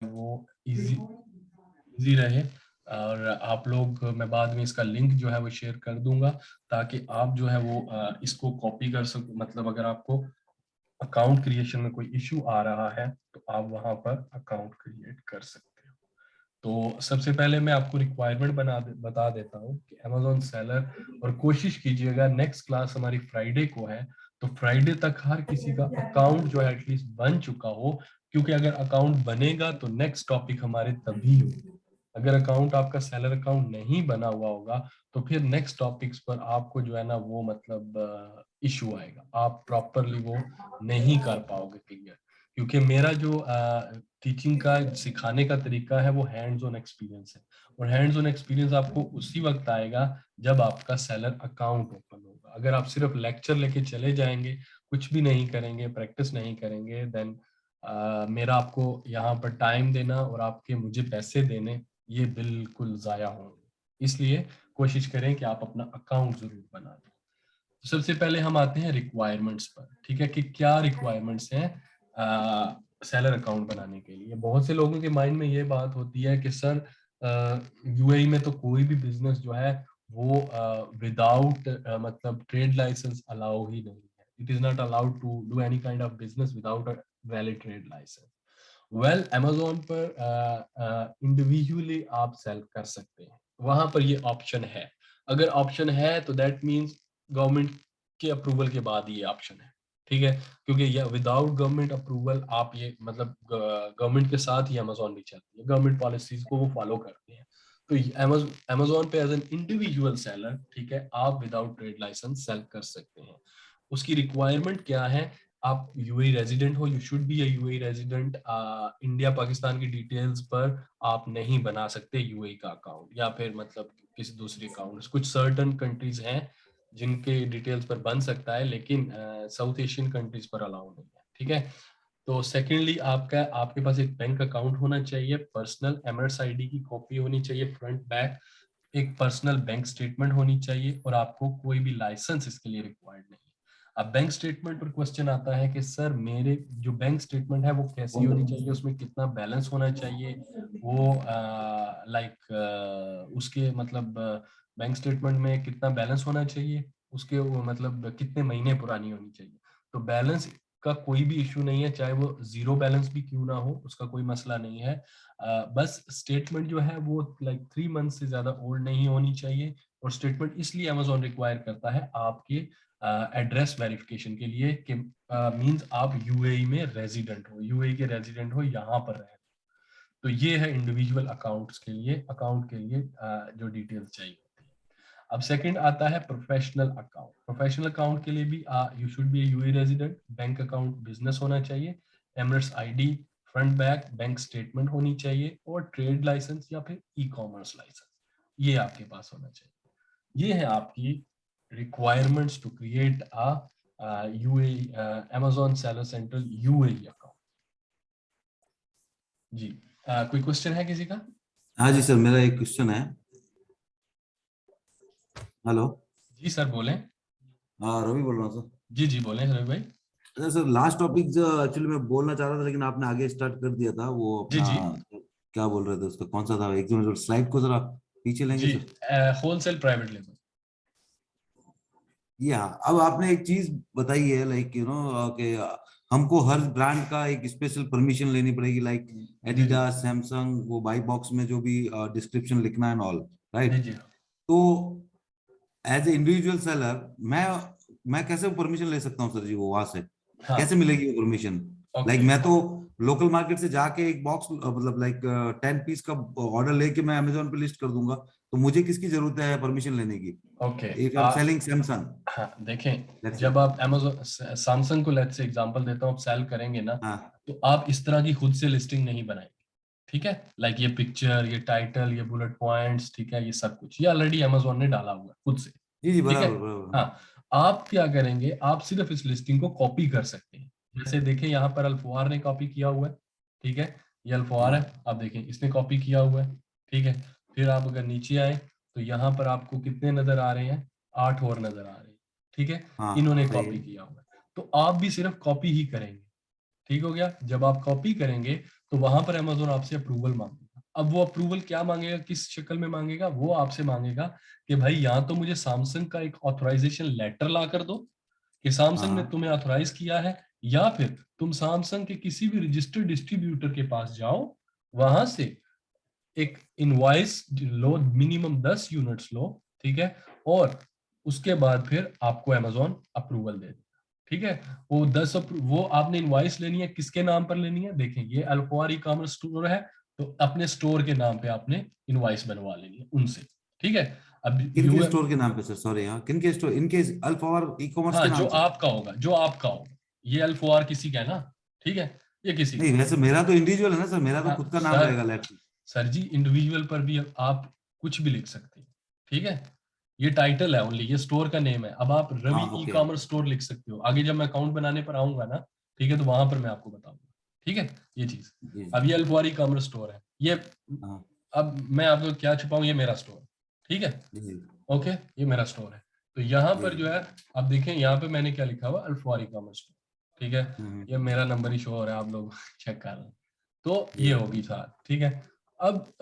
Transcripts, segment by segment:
वो इजी रहे। और आप लोग, मैं बाद में इसका लिंक जो है वो शेयर कर दूंगा ताकि आप जो है वो इसको कॉपी कर सको। मतलब अगर आपको अकाउंट क्रिएशन में कोई इशू आ रहा है तो आप वहां पर अकाउंट क्रिएट कर सकते हो। तो सबसे पहले मैं आपको रिक्वायरमेंट बता देता हूँ कि अमेजोन सेलर, और कोशिश कीजिएगा नेक्स्ट क्लास हमारी फ्राइडे को है, तो फ्राइडे तक हर किसी का अकाउंट जो है एटलीस्ट बन चुका हो, क्योंकि अगर अकाउंट बनेगा तो नेक्स्ट टॉपिक हमारे तभी होंगे। अगर अकाउंट आपका सेलर अकाउंट नहीं बना हुआ होगा तो फिर नेक्स्ट टॉपिक्स पर आपको जो है ना वो मतलब इशू आएगा, आप प्रॉपरली वो नहीं कर पाओगे क्लियर। क्योंकि मेरा जो टीचिंग का सिखाने का तरीका है वो हैंड्स ऑन एक्सपीरियंस है, और हैंड्स ऑन एक्सपीरियंस आपको उसी वक्त आएगा जब आपका सेलर अकाउंट ओपन होगा। अगर आप सिर्फ लेक्चर लेके चले जाएंगे, कुछ भी नहीं करेंगे, प्रैक्टिस नहीं करेंगे, देन मेरा आपको यहाँ पर टाइम देना और आपके मुझे पैसे देने ये बिल्कुल जाया होंगे। इसलिए कोशिश करें कि आप अपना अकाउंट जरूर बना लें। तो सबसे पहले हम आते हैं रिक्वायरमेंट्स पर, ठीक है, कि क्या रिक्वायरमेंट्स हैं सेलर अकाउंट बनाने के लिए। बहुत से लोगों के माइंड में ये बात होती है कि सर यूएई में तो कोई भी बिजनेस जो है वो विदाउट मतलब ट्रेड लाइसेंस अलाउ ही नहीं है। It is not allowed to do any kind of business without a valid trade licence. Well, Amazon पर इंडिविजुअली आप सेल कर सकते हैं, वहां पर ये ऑप्शन है। अगर ऑप्शन है तो दैट मीन्स गवर्नमेंट के अप्रूवल के बाद ये ऑप्शन है, ठीक है। क्योंकि ये विदाउट गवर्नमेंट अप्रूवल आप ये मतलब गवर्नमेंट के साथ ही अमेजोन भी चलती है, गवर्नमेंट पॉलिसीज को वो फॉलो करते हैं। तो अमेजोन पे एज एन इंडिविजुअल सेलर, ठीक है, आप विदाउट ट्रेड लाइसेंस सेल कर सकते हैं। उसकी रिक्वायरमेंट क्या है? आप यूएई रेजिडेंट हो, you should be a UAE resident. India Pakistan की डिटेल्स पर आप नहीं बना सकते यूएई का अकाउंट, या फिर मतलब किसी दूसरे अकाउंट। कुछ सर्टन कंट्रीज हैं जिनके डिटेल्स पर बन सकता है, लेकिन साउथ एशियन कंट्रीज पर अलाउ नहीं है, ठीक है। तो सेकेंडली आपके पास एक बैंक अकाउंट होना चाहिए, पर्सनल एमएस आईडी की कॉपी होनी चाहिए फ्रंट बैक, एक पर्सनल बैंक स्टेटमेंट होनी चाहिए, और आपको कोई भी लाइसेंस इसके लिए रिक्वायर्ड नहीं है। अब बैंक स्टेटमेंट पर क्वेश्चन आता है कि सर मेरे जो बैंक स्टेटमेंट है वो कैसी होनी चाहिए, उसमें कितना बैलेंस होना चाहिए, वो उसके मतलब बैंक स्टेटमेंट में कितना बैलेंस होना चाहिए, उसके वो मतलब कितने महीने पुरानी होनी चाहिए। तो बैलेंस का कोई भी इशू नहीं है, चाहे वो जीरो बैलेंस भी क्यों ना हो, उसका कोई मसला नहीं है। बस स्टेटमेंट जो है वो लाइक 3 मंथ से ज्यादा ओल्ड नहीं होनी चाहिए। और स्टेटमेंट इसलिए अमेजोन रिक्वायर करता है आपके एड्रेस वेरिफिकेशन के लिए, कि मींस आप यूएई में रेजिडेंट हो, यूएई के रेजिडेंट हो, यहाँ पर रहे। तो ये है इंडिविजुअल अकाउंट के लिए जो डिटेल्स चाहिए होती है। अब सेकंड आता है प्रोफेशनल अकाउंट। प्रोफेशनल अकाउंट के लिए भी you should be UAE resident, bank account business होना चाहिए, Emirates ID, front back bank statement होनी चाहिए, और ट्रेड लाइसेंस या फिर ई कॉमर्स लाइसेंस ये आपके पास होना चाहिए। ये है आपकी requirements to create a UAE Amazon seller central UAE account. जी, कोई क्वेश्चन है किसी का? हाँ जी सर, मेरा एक क्वेश्चन है। हेलो। जी सर बोलें। हाँ, रवि बोल रहा हूँ सर। जी जी बोलें रवि भाई। अच्छा सर, लास्ट टॉपिक जो एक्चुअली मैं बोलना चाह रहा था लेकिन आपने आगे स्टार्ट कर दिया था, वो जी अपना जी क्या बोल रहे थे उसका, कौन सा था एकदम, स्लाइड को जरा पीछे लेंगे जी, सर। Wholesale private label. या अब आपने एक चीज बताई है, लाइक कि हमको हर ब्रांड का एक स्पेशल परमिशन लेनी पड़ेगी, लाइक जी जी एडिडास, सैमसंग, वो बाई बॉक्स में जो भी डिस्क्रिप्शन लिखना है ऑल, जी राइट। जी। तो एज ए इंडिविजुअल सेलर मैं कैसे परमिशन ले सकता हूँ सर जी, वो वहां से कैसे हाँ, मिलेगी वो परमिशन? लाइक ओके मैं तो लोकल मार्केट से जाके एक बॉक्स मतलब लाइक 10 पीस का ऑर्डर लेके मैं अमेजोन पे लिस्ट कर दूंगा, तो मुझे किसकी जरूरत है परमिशन लेने की? Okay. If I am selling Samsung, हाँ देखें, लेट्स से। जब आप अमेजोन सैमसंग को लेट्स से एग्जांपल देता हूँ, आप सेल करेंगे ना, हाँ तो आप इस तरह की खुद से लिस्टिंग नहीं बनाएंगे, ठीक है। लाइक ये पिक्चर, ये टाइटल, ये बुलेट पॉइंट्स, ठीक है, ये सब कुछ ये ऑलरेडी अमेजोन ने डाला हुआ है खुद से, जी जी, ठीक है। बराबर बराबर, हाँ। हाँ, आप क्या करेंगे, आप सिर्फ इस लिस्टिंग को कॉपी कर सकते हैं। जैसे देखें यहाँ पर अल्फवार ने कॉपी किया हुआ है, ठीक है, ये अल्फवार है, हाँ आप देखें इसने कॉपी किया हुआ है, ठीक है। फिर आप अगर नीचे आए तो यहाँ पर आपको कितने नजर आ रहे हैं? 8 और नजर आ रहे हैं, ठीक है, हाँ, इन्होंने सही कॉपी है। किया हुआ है। तो आप भी सिर्फ कॉपी ही करेंगे, ठीक हो गया। जब आप कॉपी करेंगे तो वहां पर अमेजोन आपसे अप्रूवल मांगेगा। अब वो अप्रूवल क्या मांगेगा, किस शक्ल में मांगेगा, वो आपसे मांगेगा कि भाई या तो मुझे सैमसंग का एक ऑथराइजेशन लेटर ला कर दो कि सैमसंग ने हाँ तुम्हें ऑथराइज किया है, या फिर तुम सैमसंग के किसी भी रजिस्टर्ड डिस्ट्रीब्यूटर के पास जाओ, वहां से एक इनवॉइस लो, मिनिमम 10 यूनिट्स लो, ठीक है, और उसके बाद फिर आपको अमेजोन अप्रूवल दे देगा। ठीक है, वो वो आपने इनवॉइस लेनी है, किसके नाम पर लेनी है, देखें ये अल्फार ई कॉमर्स स्टोर है, तो अपने स्टोर के नाम पे आपने इनवॉइस बनवा लेनी है उनसे। ठीक है, अब किन के यू, स्टोर के नाम पे सर, सॉरी, हाँ किन के स्टोर, इनके अल्फावर ई कॉमर्स हाँ के जो नाम से? आपका होगा, जो आपका होगा, ये अल्फार किसी का है ना, ठीक है, ये किसी का नहीं, है। वैसे मेरा तो इंडिविजुअल है ना सर, मेरा तो हाँ खुद का नाम सर, रहेगा लेटर। सर जी इंडिविजुअल पर भी आप कुछ भी लिख सकते हैं, ठीक है, ये टाइटल है ओनली, ये स्टोर का नेम है। अब आप रवि हाँ ई ओके। कॉमर्स स्टोर लिख सकते हो, आगे जब मैं अकाउंट बनाने पर आऊंगा ना, ठीक है, तो वहां पर मैं आपको बताऊंगा। ठीक है, ये चीज। जी अब ये अल्फार ई कॉमर्स स्टोर है, ये, हाँ अब मैं आपको क्या छुपाऊं, ये मेरा स्टोर है, ठीक है, जी ओके, ये मेरा स्टोर है। तो यहाँ जी पर जो है, आप देखें यहाँ पे मैंने क्या लिखा हुआ, अल्फार ई कॉमर्स स्टोर, ठीक है, हम्म, ये मेरा नंबर ही शो हो रहा है, आप लोग चेक कर रहे हैं, तो जी ये होगी साथ, ठीक है। अब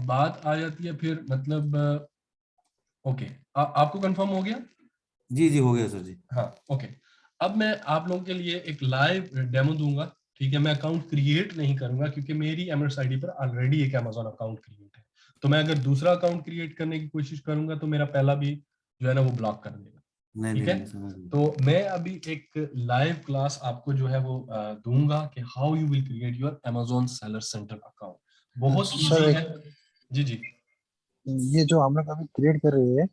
बात आ जाती है फिर, मतलब ओके, आपको कंफर्म हो गया? जी जी हो गया सर जी। हाँ, ओके। अब मैं आप लोगों के लिए एक लाइव डेमो दूंगा, ठीक है, मैं अकाउंट क्रिएट नहीं करूंगा क्योंकि मेरी एमएस आईडी पर ऑलरेडी एक अमेजोन अकाउंट क्रिएट है। तो मैं अगर दूसरा अकाउंट क्रिएट करने की कोशिश करूंगा तो मेरा पहला भी जो है ना वो ब्लॉक कर देगा। नहीं ठीक नहीं है, नहीं, समझ गया। तो मैं अभी एक लाइव क्लास आपको जो है वो दूंगा कि how you will create your Amazon seller centre account. बहुत सर इजी एक है। जी जी। ये जो हम लोग अभी क्रिएट कर रहे हैं,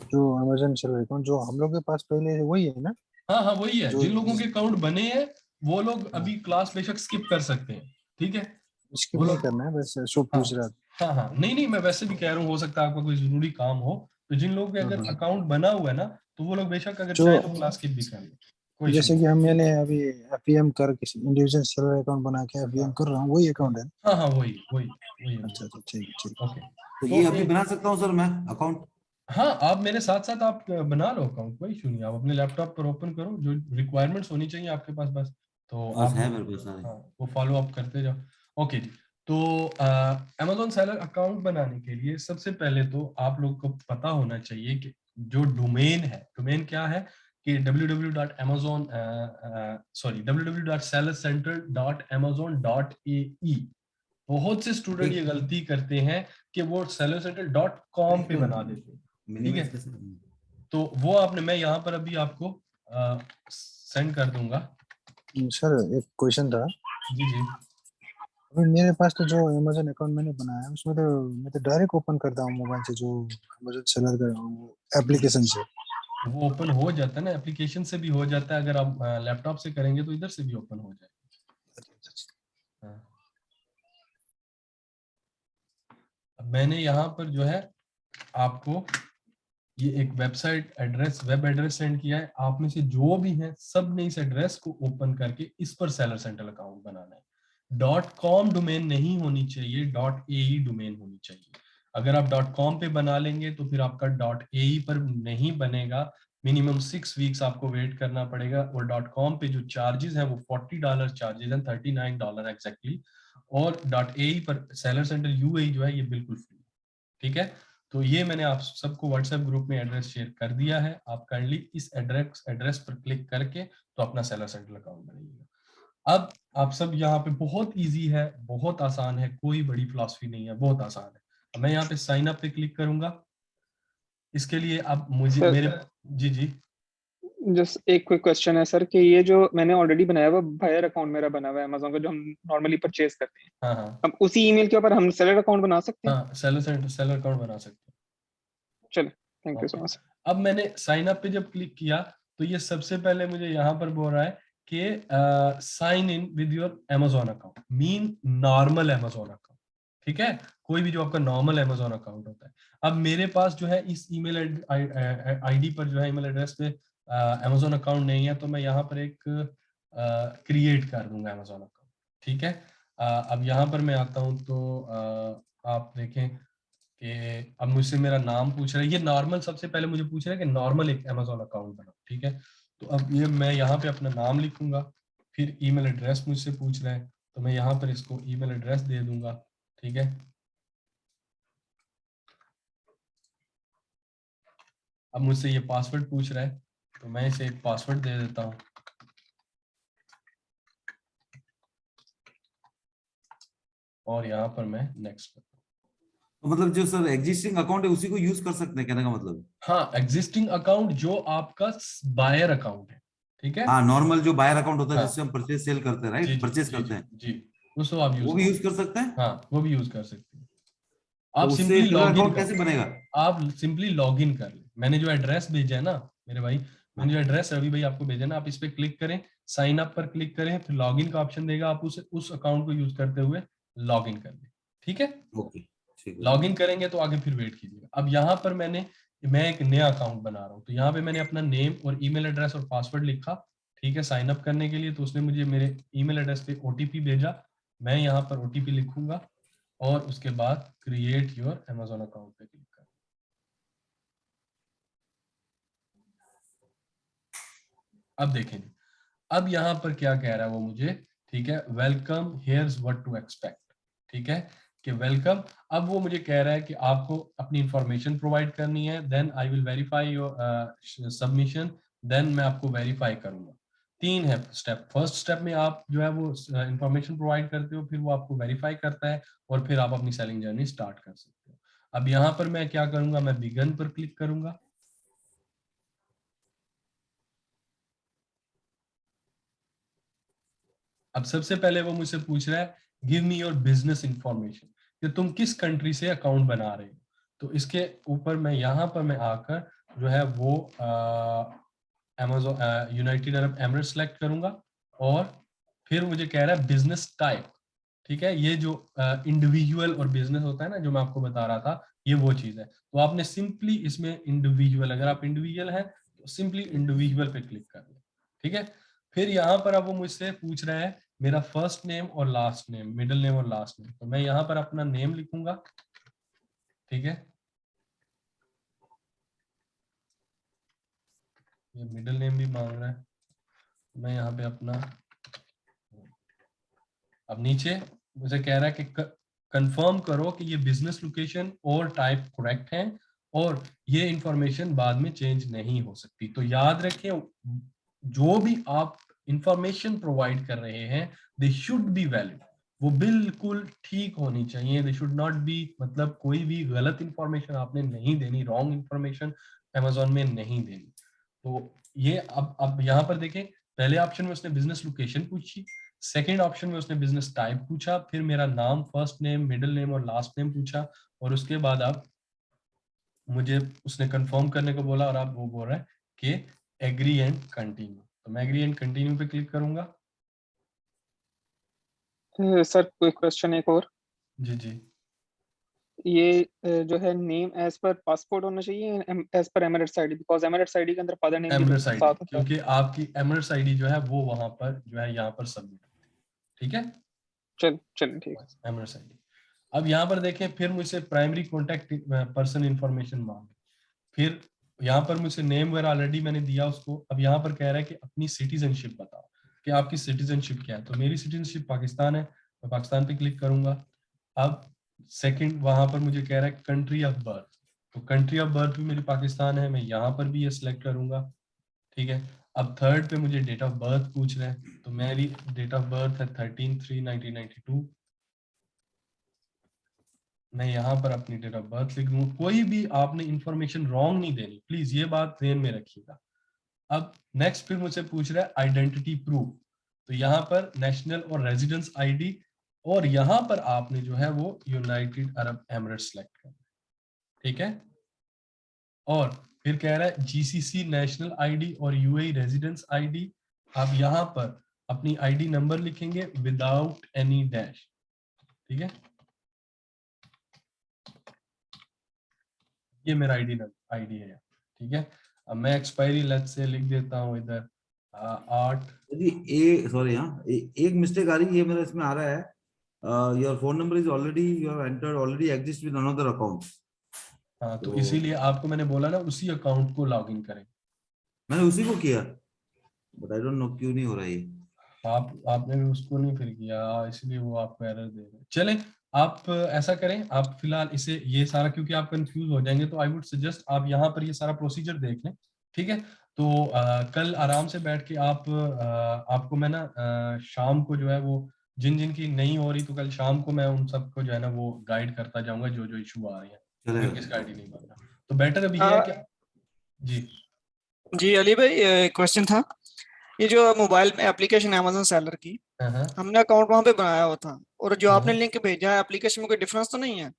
जो अमेजन सेलर अकाउंट जो हम लोग के पास पहले है, वही है ना? हाँ हाँ वही है, जो जिन लोगों के अकाउंट बने हैं वो लोग हाँ, अभी क्लास बेशक स्किप कर सकते हैं, ठीक है, स्किप वो नहीं लोग। करना है, बस शो हाँ पूछ रहा था। हाँ हाँ, नहीं नहीं, मैं वैसे भी कह रहा हूँ, हो सकता है आपका कोई जरूरी काम हो, तो जिन लोगों के अगर हाँ। अकाउंट बना हुआ है ना, तो वो लोग बेशक अगर जो चाहे तो क्लास स्किप भी कर ले, कोई इशू जैसे नहीं। कि हम मैंने अभी एफईएम कर किसी इंडिविजुअल सेलर अकाउंट बना के एफईएम हाँ कर रहा हूँ, वही अकाउंट है? हाँ हाँ, वही वही वही है, अच्छा अच्छा, ठीक है ठीक ओके। तो ये तो अभी बना सकता हूँ सर मैं अकाउंट? हाँ, आप मेरे साथ साथ आप बना लो अकाउंट, कोई इशू नहीं, आप अपने लैपटॉप पर ओपन करो, जो रिक्वायरमेंट्स होनी चाहिए आपके पास बस, तो बस आप है वो, मेरे पास सारे। हाँ वो फॉलो अप करते जाओ। ओके जी। तो अमेजोन सेलर अकाउंट बनाने के लिए सबसे पहले तो आप लोग को पता होना चाहिए कि जो डोमेन है, डोमेन क्या है कि www.amazon सॉरी www.sellercenter.amazon.ae। बहुत से स्टूडेंट ये एक गलती करते हैं कि वो sellercenter.com पे बना देते हैं, ठीक है, मिनिमाइज कैसे? तो वो आपने, मैं यहाँ पर अभी आपको सेंड कर दूंगा। है। सर एक क्वेश्चन था, जी जी। अभी मेरे पास तो जो अमेजन अकाउंट मैंने बनाया है उसमें तो मैं तो डायरेक्ट ओपन करता हूँ मोबाइल से, जो अमेजन सेलर का एप्लीकेशन से। वो ओपन हो जाता है ना, एप्लीकेशन से भी हो जाता है, अगर आप लैपटॉप से करेंगे तो इधर से भी ओपन हो जाएगा। हाँ। अब मैंने यहाँ पर जो है आपको ये एक website address, web address send किया है, आप में से जो भी हैं सब ने इस एड्रेस को ओपन करके इस पर सेलर सेंटर अकाउंट बनाना है। .com डोमेन नहीं होनी चाहिए, .ae डोमेन होनी चाहिए। अगर आप .com पे बना लेंगे तो फिर आपका .ae पर नहीं बनेगा, मिनिमम 6 वीक्स आपको वेट करना पड़ेगा, और .com पे जो चार्जेस हैं वो $40 चार्जेस हैं, $39 एग्जैक्टली, और .ae पर सेलर सेंटर UAE जो है ये बिल्कुल फ्री, ठीक है। तो ये मैंने आप सबको व्हाट्सएप ग्रुप में एड्रेस शेयर कर दिया है, आप काइंडली इस एड्रेस पर क्लिक करके तो अपना सेलर सेंटर अकाउंट बनाइएगा। अब आप सब यहाँ पे, बहुत इजी है, बहुत आसान है, कोई बड़ी फिलॉसफी नहीं है, बहुत आसान है। अब मैं यहाँ पे साइन अप पे क्लिक करूंगा, इसके लिए अब मुझे सर मेरे, जी जी, जस्ट एक क्विक क्वेश्चन है सर कि ये जो मैंने ऑलरेडी बनाया हुआ बायर अकाउंट मेरा बना हुआ है अमेजोन का, जो हम नॉर्मली परचेज करते हैं, हाँ हाँ अब उसी ईमेल के ऊपर हम सेलर अकाउंट बना सकते हैं? हाँ, सेलर सेंटर सेलर अकाउंट बना सकते चलो, थैंक हैं, यू सो ओके। मच। अब मैंने साइन अप पे जब क्लिक किया तो ये सबसे पहले मुझे यहाँ पर बोल रहा है कि sign in with your Amazon account, mean normal Amazon account, ठीक है, कोई भी जो आपका नॉर्मल अमेजोन अकाउंट होता है। अब मेरे पास जो है इस ईमेल आईडी पर जो है, ईमेल एड्रेस पे अमेजोन अकाउंट नहीं है, तो मैं यहाँ पर एक क्रिएट कर दूंगा अमेजोन अकाउंट, ठीक है। अब यहाँ पर मैं आता हूँ तो आप देखें कि अब मुझसे मेरा नाम पूछ रहा है, ये नॉर्मल, सबसे पहले मुझे पूछ रहा है कि नॉर्मल एक अमेजोन अकाउंट बनाओ, ठीक है। तो अब ये मैं यहाँ पे अपना नाम लिखूंगा, फिर ईमेल एड्रेस मुझसे पूछ रहा है, तो मैं यहाँ पर इसको ईमेल एड्रेस दे दूंगा, ठीक है। अब मुझसे ये पासवर्ड पूछ रहा है, तो मैं इसे एक पासवर्ड दे देता हूँ। और यहाँ पर मैं नेक्स्ट करता हूँ। तो मतलब जो सर एग्जिस्टिंग अकाउंट है उसी को यूज कर सकते हैं, कहने का मतलब? हाँ, एग्जिस्टिंग अकाउंट जो आपका बायर अकाउंट है, ठीक है। हाँ, नॉर्मल जो बायर अकाउंट होता है हाँ, जिससे हम परचेज सेल करते हैं, जी राइट, जी परचेज जी करते जी हैं, जी, उसको आप यूज वो भी कर, यूज कर सकते हैं। हाँ वो भी यूज कर सकते हैं। तो आप उससे simply Twitter log in account कर, कैसे बनेगा? आप सिंपली लॉग इन कर ले। मैंने जो एड्रेस भेजा है ना मेरे भाई, मैंने जो एड्रेस रवि भाई आपको भेजा ना, आप इस पे क्लिक करें, साइन अप पर क्लिक करें, फिर लॉग इन का ऑप्शन देगा, आप उस अकाउंट को यूज करते हुए लॉग इन कर लें, ठीक है। ओके, ठीक है। लॉग इन करेंगे तो आगे फिर वेट कीजिएगा। अब यहाँ पर मैं एक नया अकाउंट बना रहा हूँ, तो यहाँ पे मैंने अपना नेम और ईमेल एड्रेस और पासवर्ड लिखा, ठीक है, साइन अप करने के लिए। तो उसने मुझे मेरे ईमेल एड्रेस पे ओटीपी भेजा, मैं यहाँ पर ओटीपी लिखूंगा और उसके बाद क्रिएट योर अमेजोन अकाउंट पे क्लिक कर। अब देखेंगे, अब यहाँ पर क्या कह रहा है वो मुझे, ठीक है, welcome, here's what to expect, ठीक है, कि वेलकम। अब वो मुझे कह रहा है कि आपको अपनी इंफॉर्मेशन प्रोवाइड करनी है, then I will verify your submission, then मैं आपको वेरीफाई करूंगा। 3 है स्टेप। फर्स्ट स्टेप में आप जो है वो इंफॉर्मेशन प्रोवाइड करते हो, फिर वो आपको वेरीफाई करता है और फिर आप अपनी सेलिंग जर्नी स्टार्ट कर सकते हो। अब यहाँ पर मैं क्या करूंगा, मैं बिगन पर क्लिक करूंगा। अब सबसे पहले वो मुझसे पूछ रहा है give me your business information, कि तुम किस कंट्री से अकाउंट बना रहे हो। तो इसके ऊपर मैं यहाँ पर मैं आकर जो है वो Amazon United Arab emirate select करूंगा और फिर मुझे कह रहा है बिजनेस टाइप, ठीक है। ये जो इंडिविजुअल और बिजनेस होता है ना, जो मैं आपको बता रहा था, ये वो चीज है। तो आपने सिंपली इसमें इंडिविजुअल, अगर आप इंडिविजुअल हैं तो सिंपली इंडिविजुअल पे क्लिक कर लें, ठीक है। फिर यहाँ पर अब वो मुझसे पूछ रहा है मेरा फर्स्ट नेम और लास्ट नेम, मिडिल नेम और लास्ट नेम। तो मैं यहाँ पर अपना नेम लिखूंगा, ठीक है। ये मिडिल नेम भी मांग रहा है, मैं यहाँ पे अपना, अब नीचे मुझे कह रहा है कि कंफर्म करो कि ये बिजनेस लोकेशन और टाइप करेक्ट है और ये इंफॉर्मेशन बाद में चेंज नहीं हो सकती। तो याद रखें, जो भी आप इंफॉर्मेशन प्रोवाइड कर रहे हैं दे शुड बी वैलिड, वो बिल्कुल ठीक होनी चाहिए। दे शुड नॉट बी, मतलब कोई भी गलत इंफॉर्मेशन आपने नहीं देनी, रॉन्ग इंफॉर्मेशन अमेजोन में नहीं देनी। तो ये अब यहाँ पर देखें, पहले ऑप्शन में उसने बिजनेस लोकेशन पूछी, सेकेंड ऑप्शन में उसने बिजनेस टाइप पूछा, फिर मेरा नाम, फर्स्ट नेम, मिडिल नेम और लास्ट नेम पूछा, और उसके बाद अब मुझे उसने कंफर्म करने को बोला और अब वो बोल रहा है कि एग्री एंड कंटिन्यू। तो मैं एग्री एंड कंटिन्यू पे क्लिक करूंगा। सर कोई क्वेश्चन एक और, जी जी, ये जो है नेम एज पर पासपोर्ट होना चाहिए as per Emirates ID, because Emirates ID के अंदर फादर नेम भी एमिरेट्स आईडी, साथ होता है। क्योंकि आपकी एमिरेट्स आईडी जो है वो वहां पर जो है यहाँ पर सबमिट होती है, ठीक है, चल ठीक है। Emirates ID. अब यहाँ पर देखें, फिर मुझसे प्राइमरी कॉन्टेक्ट पर्सन इंफॉर्मेशन मांगे, फिर यहाँ पर मुझसे नेम वगैरह ऑलरेडी मैंने दिया उसको। अब यहाँ पर कह रहा है कि अपनी सिटीजनशिप बताओ कि आपकी सिटीजनशिप क्या है। तो मेरी सिटीजनशिप पाकिस्तान है, मैं पाकिस्तान पे क्लिक करूंगा। अब सेकंड वहां पर मुझे कह रहा है कंट्री ऑफ बर्थ, तो कंट्री ऑफ बर्थ भी मेरी पाकिस्तान है, मैं यहाँ पर भी ये सिलेक्ट करूंगा, ठीक है। अब थर्ड पे मुझे डेट ऑफ बर्थ पूछ रहे हैं, तो मेरी डेट ऑफ बर्थ है 13/3/1992। मैं यहाँ पर अपनी डेट ऑफ बर्थ लिख दूंगा। कोई भी आपने इंफॉर्मेशन रॉन्ग नहीं देनी, प्लीज ये बात ध्यान में रखिएगा। अब नेक्स्ट फिर मुझसे पूछ रहा है आइडेंटिटी प्रूफ, तो यहाँ पर नेशनल और रेजिडेंस आईडी, और यहाँ पर आपने जो है वो यूनाइटेड अरब एमिरेट्स सेलेक्ट करना है, ठीक है। और फिर कह रहा है जीसीसी नेशनल आईडी और यूएई रेजिडेंस आईडी, आप यहाँ पर अपनी आईडी नंबर लिखेंगे विदाउट एनी डैश, ठीक है। ये मेरा आईडी है, ठीक है। अब मैं एक्सपायरी लेट्स से लिख देता हूँ इधर 8। जी, सॉरी, हाँ, एक मिस्टेक आ रही है, मेरा इसमें आ रहा है your phone number is already you have entered already exist with another account. हाँ, तो तो इसीलिए आपको मैंने बोला ना उसी अकाउंट को लॉग इन करें। मैंने उसी को किया, बट आई डोंट नो क्यों नहीं हो रहा है ये। आपने भी उसको नहीं फिल किया, इसलिए वो आपको एरर दे रहा है। चले आप ऐसा करें, आप फिलहाल इसे ये सारा, क्योंकि आप कंफ्यूज हो जाएंगे, तो आई वुड सजेस्ट आप यहाँ पर ये सारा प्रोसीजर देख लें, ठीक है। तो कल आराम से बैठ के आपको मैं ना शाम को जो है वो जिन जिन की नहीं हो रही, तो कल शाम को मैं उन सबको जो है ना वो गाइड करता जाऊंगा, जो जो इशू आ रही है, चलेगा। किसका आईडी नहीं बन रहा। तो बेटर अभी ये है कि जी जी अली भाई, क्वेश्चन था, ये जो मोबाइल में एप्लीकेशन अमेज़न सेलर की, हाँ हमने अकाउंट वहां पे बनाया हुआ था, और जो आपने हाँ। लिंक भेजा है एप्लीकेशन में, कोई डिफरेंस तो नहीं है?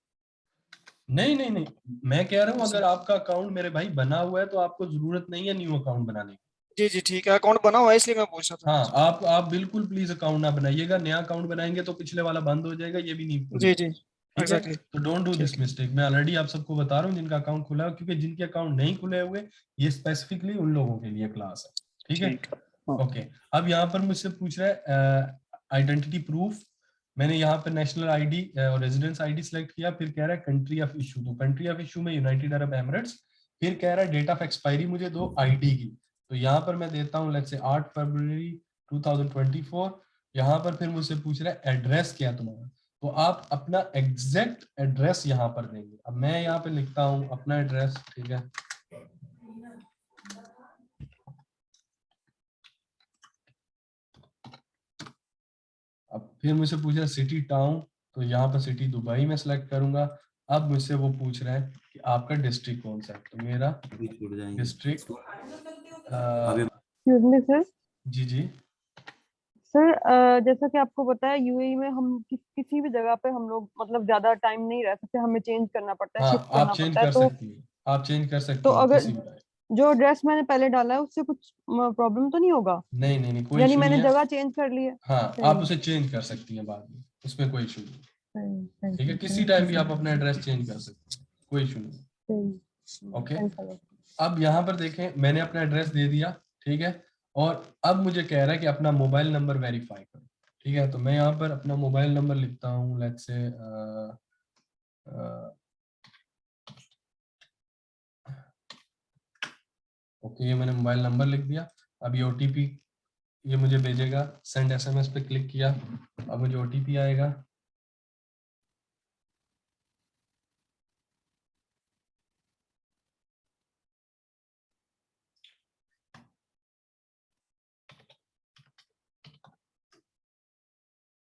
नहीं नहीं नहीं, मैं कह रहा हूँ अगर आपका अकाउंट मेरे भाई बना हुआ है तो आपको जरूरत नहीं है न्यू अकाउंट बनाने की। जी जी ठीक है, अकाउंट बना हुआ है इसलिए मैं पूछ रहा हाँ, था। आप बिल्कुल प्लीज अकाउंट ना बनाइएगा, नया अकाउंट बनाएंगे तो पिछले वाला बंद हो जाएगा, ये भी नहीं जी खुलेगा, जी ठीक है। एग्जैक्टली। तो डोंट डू दिस ठीक है मिस्टेक, मैं ऑलरेडी आप सबको बता रहा हूँ जिनका अकाउंट खुला है, क्योंकि जिनके अकाउंट नहीं खुले हुए ये स्पेसिफिकली उन लोगों के लिए क्लास है, ठीक है। ठीक। हाँ ओके, अब यहाँ पर मुझसे पूछ रहा है आइडेंटिटी प्रूफ। मैंने यहाँ पर नेशनल आईडी और रेजिडेंस आईडी सेलेक्ट किया, फिर कह रहा है कंट्री ऑफ इशू, तो कंट्री ऑफ इशू में यूनाइटेड अरब एमिरेट्स, फिर कह रहा है डेट ऑफ एक्सपायरी मुझे दो आईडी की, तो यहाँ पर मैं देता हूँ लेट्स से 8 फरवरी 2024। यहाँ पर फिर मुझसे पूछ रहा है एड्रेस क्या तुम्हारा, तो आप अपना एग्जैक्ट एड्रेस यहाँ पर देंगे। अब मैं यहाँ पे लिखता हूँ अपना एड्रेस, ठीक है। अब फिर मुझसे पूछ रहा है सिटी टाउन, तो यहाँ पर सिटी दुबई में सेलेक्ट करूंगा। अब मुझसे वो पूछ रहा है कि आपका डिस्ट्रिक्ट कौन सा है, तो मेरा अभी छूट जाएंगे डिस्ट्रिक्ट अभी। Excuse me sir. जी जी सर जैसा कि आपको पता है यूएई में हम किसी भी जगह पे हम लोग मतलब ज्यादा टाइम नहीं रह सकते, हमें चेंज करना पड़ता है, हाँ, शिफ्ट आप करना चेंज पड़ता है। कर सकती हैं, आप चेंज कर तो सकती हैं अगर किसी भी टाइम। जो एड्रेस मैंने पहले डाला है उससे कुछ प्रॉब्लम तो नहीं होगा? नहीं नहीं नहीं, कोई यानी इशू नहीं मैंने है। जगह चेंज कर ली है। हाँ, आप सही उसे चेंज कर सकती हैं बाद में, उसमें कोई इशू नहीं, सही थैंक ठीक है। यू किसी टाइम भी आप अपना एड्रेस चेंज कर सकते हैं, कोई इशू नहीं, सही ओके। Thanks a lot. अब यहाँ पर देखें, मैंने अपना एड्रेस दे दिया, ठीक है। और अब मुझे कह रहा है कि अपना मोबाइल नंबर वेरीफाई करो, ठीक है। तो मैं यहाँ पर अपना मोबाइल नंबर लिखता हूँ, लेट्स से ओके, ये मैंने मोबाइल नंबर लिख दिया। अब ये ओटीपी ये मुझे भेजेगा, सेंड एसएमएस पे क्लिक किया, अब मुझे ओटीपी आएगा।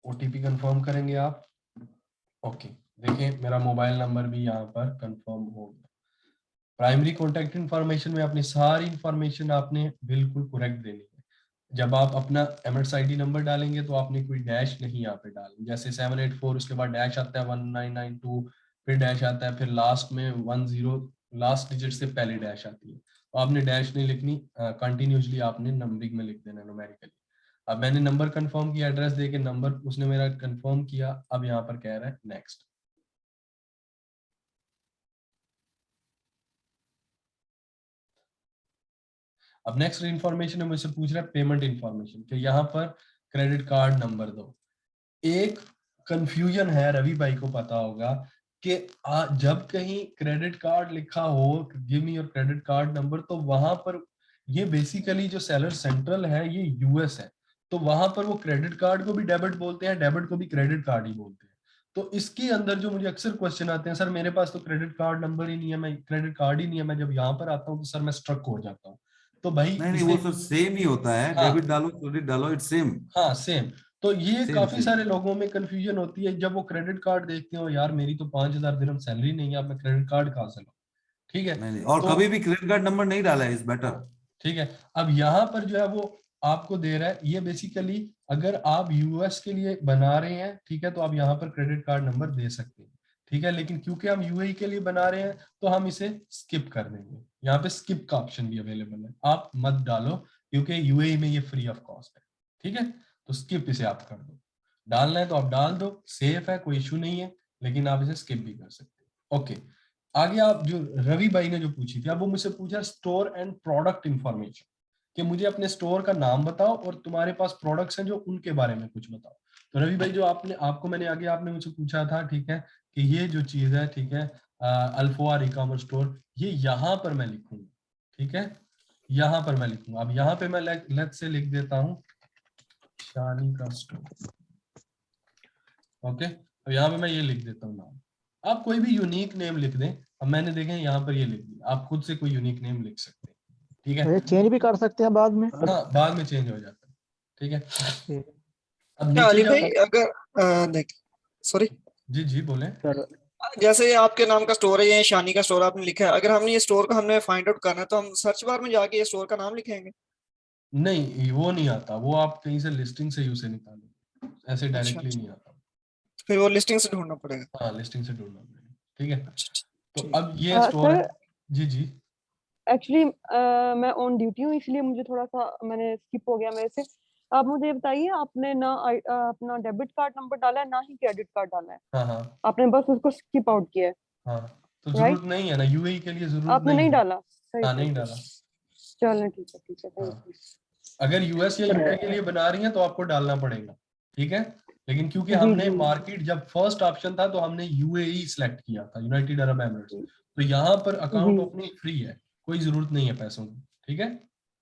ओटीपी कंफर्म करेंगे आप, ओके। देखिए मेरा मोबाइल नंबर भी यहाँ पर कंफर्म हो गया। प्राइमरी कॉन्टैक्ट इन्फॉर्मेशन में अपनी सारी इंफॉर्मेशन आपने बिल्कुल करेक्ट देनी है। जब आप अपना एमएट्स आईडी नंबर डालेंगे तो आपने कोई डैश नहीं यहाँ पे डालनी, जैसे 784 उसके बाद डैश आता है 1992, फिर डैश आता है, फिर लास्ट में 10 लास्ट डिजिट से पहले डैश आती है, तो आपने डैश नहीं लिखनी, कंटिन्यूसली आपने नंबरिंग में लिख देना न्यूमेरिकली। अब मैंने नंबर कंफर्म किया, एड्रेस दे के नंबर उसने मेरा कंफर्म किया, अब यहाँ पर कह रहा है नेक्स्ट। अब नेक्स्ट इन्फॉर्मेशन है, मुझसे पूछ रहा है पेमेंट इन्फॉर्मेशन, कि यहाँ पर क्रेडिट कार्ड नंबर दो। एक कंफ्यूजन है, रवि भाई को पता होगा कि जब कहीं क्रेडिट कार्ड लिखा हो give me your credit card number, तो वहां पर ये बेसिकली जो सेलर सेंट्रल है ये यूएस है, तो वहां पर वो क्रेडिट कार्ड को भी डेबिट बोलते हैं, डेबिट को भी क्रेडिट कार्ड ही बोलते हैं। तो इसके अंदर जो मुझे अक्सर क्वेश्चन आते हैं, सर मेरे पास तो क्रेडिट कार्ड नंबर ही नहीं है, मैं क्रेडिट कार्ड ही नहीं है, मैं जब यहाँ पर आता हूँ तो सर मैं स्ट्रक हो जाता हूँ। तो भाई नहीं नहीं, इसे वो सर सेम ही होता है, हाँ डेबिट डालो क्रेडिट डालो, इट्स सेम हाँ सेम। तो ये सेम काफी सेम। सारे लोगों में कंफ्यूजन होती है, जब वो क्रेडिट कार्ड देखते हो, यार मेरी तो 5,000 दिरहम सैलरी नहीं है, अब मैं क्रेडिट कार्ड कहाँ से लाऊं, ठीक है। नहीं नहीं, और तो कभी भी क्रेडिट कार्ड नंबर नहीं डाला है, इज बेटर। ठीक है, अब यहाँ पर जो है वो आपको दे रहा है, ये बेसिकली अगर आप यूएस के लिए बना रहे हैं, ठीक है, तो आप यहाँ पर क्रेडिट कार्ड नंबर दे सकते हैं, ठीक है। लेकिन क्योंकि हम यूएई के लिए बना रहे हैं तो हम इसे स्किप कर देंगे, यहाँ पे स्किप का ऑप्शन भी अवेलेबल है, आप मत डालो क्योंकि यूएई में ये फ्री ऑफ कॉस्ट है, ठीक है। तो स्किप इसे आप कर दो, डालना है तो आप डाल दो, सेफ है, कोई इशू नहीं है, लेकिन आप इसे स्किप भी कर सकते हैं, ओके। आगे आप जो रवि भाई ने जो पूछी थी, अब वो मुझसे पूछा स्टोर एंड प्रोडक्ट इंफॉर्मेशन, कि मुझे अपने स्टोर का नाम बताओ और तुम्हारे पास प्रोडक्ट्स हैं जो उनके बारे में कुछ बताओ। तो रवि भाई जो आपको मैंने आगे आपने मुझसे पूछा था, ठीक है, कि ये जो चीज है, ठीक है, अल्फोआर ई कॉमर्स स्टोर, ये यहाँ पर मैं लिखूंगा, ठीक है, यहाँ पर मैं लिखूंगा। अब यहाँ पे मैं लेट से लिख देता हूँ शानी का स्टोर। ओके, तो यहाँ पे मैं ये लिख देता हूँ नाम। आप कोई भी यूनिक नेम लिख दें। अब मैंने देखे यहाँ पर ये लिख दिया, आप खुद से कोई यूनिक नेम लिख सकते हैं, ठीक है। ये चेंज भी कर सकते हैं बाद में। हाँ, बाद में चेंज हो जाता है, ठीक है। ठीक अब क्या नीचे अली जब भाई, अगर देख, सॉरी, जी जी बोले। सर। जैसे ये आपके नाम का स्टोर है, ये शानी का स्टोर आपने लिखा है, अगर हमने ये स्टोर का हमने फाइंड आउट करना है तो हम सर्च बार में जाके ये स्टोर का नाम लिखेंगे? नहीं, वो नहीं आता, वो आप कहीं से लिस्टिंग से उसे निकालोगे, ऐसे अच्छा डायरेक्टली अच्छा, नहीं आता। फिर वो लिस्टिंग से ढूंढना पड़ेगा। हाँ, लिस्टिंग से ढूंढना पड़ेगा, ठीक है। अच्छा तो ठीक। अब ये स्टोर सर है। जी जी। एक्चुअली मैं ऑन ड्यूटी हूँ, इसलिए मुझे थोड़ा सा मैंने स्किप हो गया मेरे से। आप मुझे बताइए, आपने ना अपना डेबिट कार्ड नंबर डाला है, ना ही क्रेडिट कार्ड डाला है, हाँ हाँ आपने बस उसको स्किप आउट किया है, हाँ, तो राइट? जरूरत नहीं है ना, यूएई के लिए जरूरत आपने नहीं नहीं है। डाला? सही हाँ, सही नहीं सही। डाला। चलें, ठीक है ठीक है, हाँ, थैंक यू। अगर यूएस या यूके के लिए बना रही हैं तो आपको डालना पड़ेगा, ठीक है। लेकिन क्योंकि जी हमने जी मार्केट जब फर्स्ट ऑप्शन था तो हमने यूएई सिलेक्ट किया था, यूनाइटेड अरब एमिरेट्स, तो यहाँ पर अकाउंट जी ओपनिंग फ्री है, कोई जरूरत नहीं है पैसों की, ठीक है।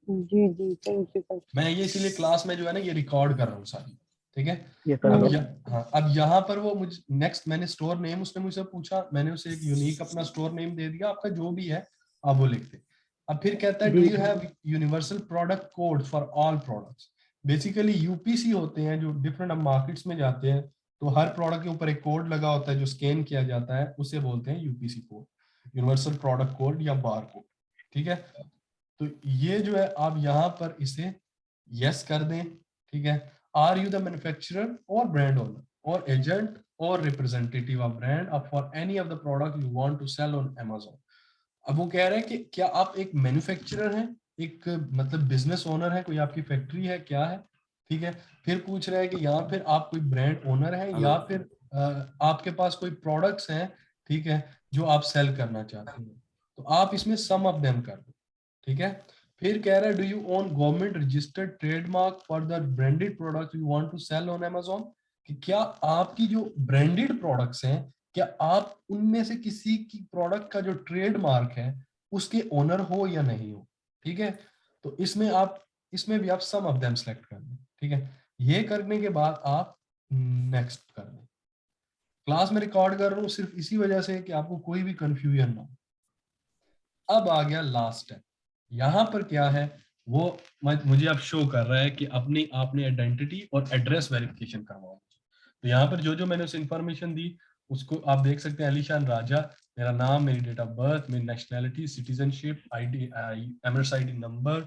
जी जी, थैंक यू सर। मैं ये इसीलिए क्लास में जो है ना ये रिकॉर्ड कर रहा हूँ सारी, ठीक है। ये अब सर। हाँ, अब यहाँ पर वो मुझे नेक्स्ट मैंने स्टोर नेम उसने मुझसे पूछा, मैंने उसे एक यूनिक अपना स्टोर नेम दे दिया, आपका जो भी है आप वो लिखते। अब फिर कहता है डू जी you have universal product code for all products. Basically UPC होते हैं जो डिफरेंट मार्केट्स में जाते हैं, तो हर प्रोडक्ट के ऊपर एक कोड लगा होता है जो स्कैन किया जाता है, उसे बोलते हैं UPC code, universal product code या बार कोड, ठीक है। तो ये जो है आप यहाँ पर इसे यस कर दें, ठीक है। Are you the manufacturer or brand owner or agent or representative of brand for any of the product you want to sell on Amazon। अब वो कह रहे हैं कि क्या आप एक मैन्युफैक्चरर हैं, एक मतलब बिजनेस ओनर है, कोई आपकी फैक्ट्री है, क्या है, ठीक है। फिर पूछ रहे हैं कि या फिर आप कोई ब्रांड ओनर है या फिर आपके पास कोई प्रोडक्ट्स हैं, ठीक है, जो आप सेल करना चाहते हैं, तो आप इसमें सम ऑफ देम कर दो, ठीक है। फिर कह रहा है do you own government registered trademark for the branded product you want to sell on Amazon, कि क्या आपकी जो ब्रांडेड प्रोडक्ट्स हैं, क्या आप उनमें से किसी की प्रोडक्ट का जो ट्रेडमार्क है उसके ओनर हो या नहीं हो, ठीक है। तो इसमें भी आप सम ऑफ देम सेलेक्ट कर दें, ठीक है। ये करने के बाद आप नेक्स्ट कर दें। क्लास में रिकॉर्ड कर रहा हूँ सिर्फ इसी वजह से कि आपको कोई भी कंफ्यूजन ना हो। अब आ गया लास्ट स्टेप, यहाँ पर क्या है वो मुझे अब शो कर रहा है कि अपनी आपने आइडेंटिटी और एड्रेस वेरिफिकेशन करवाओ। तो यहाँ पर जो जो मैंने उस इंफॉर्मेशन दी उसको आप देख सकते हैं, अलीशान राजा, मेरा नाम, मेरी डेट ऑफ बर्थ, मेरी nationality, citizenship, ID, MS ID number,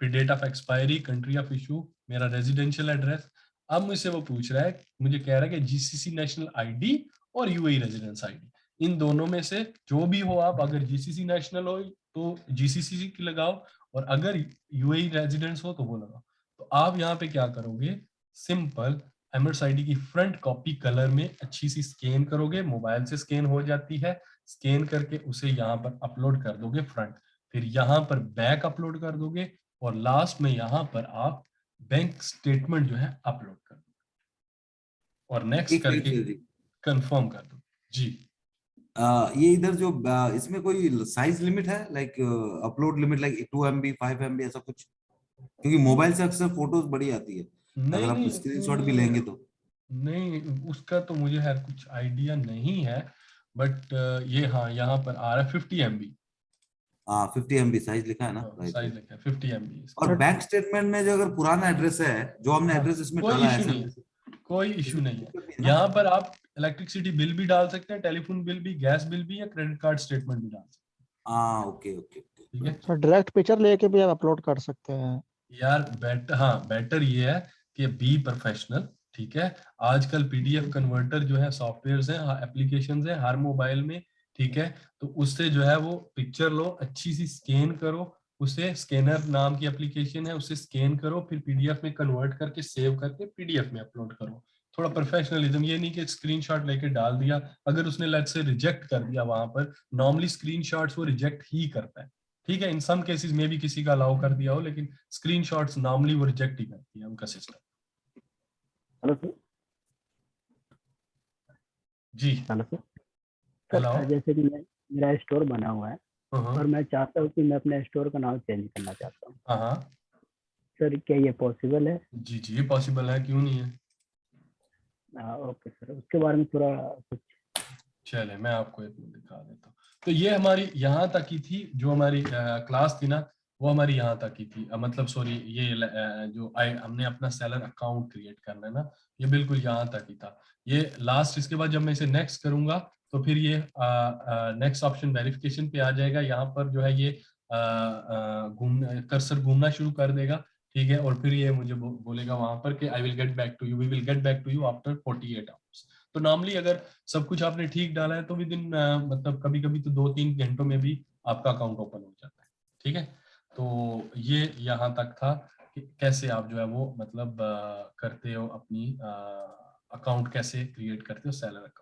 फिर date of expiry, country of issue, मेरा रेजिडेंशियल एड्रेस। अब मुझसे वो पूछ रहा है, मुझे कह रहा है कि जीसीसी नेशनल आईडी और यूएई रेजिडेंस आईडी, इन दोनों में से जो भी हो आप, अगर जीसीसी नेशनल हो तो जीसीसी की लगाओ और अगर यूएई रेजिडेंस हो तो वो लगाओ। तो आप यहाँ पे क्या करोगे, सिंपल एमएस आईडी की फ्रंट कॉपी कलर में अच्छी सी स्कैन करोगे, मोबाइल से स्कैन हो जाती है, स्कैन करके उसे यहाँ पर अपलोड कर दोगे फ्रंट, फिर यहाँ पर बैक अपलोड कर दोगे और लास्ट में यहाँ पर आप बैंक स्टेटमेंट जो है अपलोड कर दोगे और नेक्स्ट एक मिनट करके सर जी, कंफर्म कर दो जी। ये इधर जो इसमें कोई साइज लिमिट है, like upload limit, like 2 MB 5 MB ऐसा कुछ? क्योंकि मोबाइल से अक्सर फोटोज बड़ी आती है, नहीं अगर आप नहीं स्क्रीनशॉट भी लेंगे तो। नहीं, उसका तो मुझे है कुछ आइडिया नहीं है, बट ये हाँ यहाँ पर आ रहा है 50 MB। हाँ, 50 MB साइज लिखा है ना, राइट साइज राइट। लिखा है 50 MB इसका। और बैंक स्टेटमेंट में जो अगर पुराना एड्रेस है, जो हमने हाँ, एड्रेस इसमें कोई डाला है इशू सर, नहीं है, कोई इशू इसमें नहीं है। दिक्कत नहीं है ना? यहाँ पर आप इलेक्ट्रिसिटी बिल भी डाल सकते हैं, टेलीफोन बिल भी, गैस बिल भी, या क्रेडिट कार्ड स्टेटमेंट भी डाल सकते हाँ, ओके ओके ओके। हैं, ठीक है। सर डायरेक्ट पिक्चर लेके भी आप अपलोड कर सकते हैं। यार बेटर, हाँ बेटर ये है कि बी प्रोफेशनल, ठीक है। आजकल पीडीएफ कन्वर्टर जो है सॉफ्टवेयर है, एप्लीकेशन है हर मोबाइल में, ठीक है। तो उससे जो है वो पिक्चर लो, अच्छी सी स्कैन करो उसे, स्कैनर नाम की एप्लीकेशन है, उसे स्कैन करो, फिर पीडीएफ में कन्वर्ट करके सेव करके पीडीएफ में अपलोड करो। थोड़ा प्रोफेशनलिज्म, ये नहीं कि स्क्रीनशॉट लेके डाल दिया, अगर उसने लेट से रिजेक्ट कर दिया वहां पर, नॉर्मली स्क्रीनशॉट्स वो रिजेक्ट ही करता है, ठीक है। इन सम केसेस में भी किसी का अलाउ कर दिया हो, लेकिन स्क्रीनशॉट्स नॉर्मली वो रिजेक्ट ही करती है उनका सिस्टम। Hello sir. जी हेलो सर। हेलो। सर जैसे कि मेरा स्टोर बना हुआ है और मैं चाहता हूँ कि मैं अपने स्टोर का नाम चेंज करना चाहता हूँ। हाँ, सर क्या ये पॉसिबल है? जी जी, ये पॉसिबल है, क्यों नहीं है। ओके सर, उसके बारे में थोड़ा कुछ। चले मैं आपको एक मिनट दिखा देता हूँ। तो ये हमारी यहाँ तक की थी, जो हमारी क्लास थी ना, वो हमारी यहाँ तक की थी। मतलब सॉरी, ये हमने अपना सेलर अकाउंट क्रिएट करना है ना, ये बिल्कुल यहाँ तक ही था। ये लास्ट, इसके बाद जब मैं इसे नेक्स्ट करूंगा तो फिर ये नेक्स्ट ऑप्शन वेरिफिकेशन पे आ जाएगा। यहाँ पर जो है ये कर्सर घूमना शुरू कर देगा, ठीक है। और फिर ये मुझे बोलेगा वहां पर कि I will get back to you, we will get back to you after 48 hours. तो नॉर्मली अगर सब कुछ आपने ठीक डाला है तो विद इन मतलब कभी कभी तो 2-3 घंटों में भी आपका अकाउंट ओपन हो जाता है, ठीक है। तो ये यहाँ तक था कि कैसे आप जो है वो मतलब करते हो अपनी अकाउंट कैसे क्रिएट करते हो सेलर अकाउंट।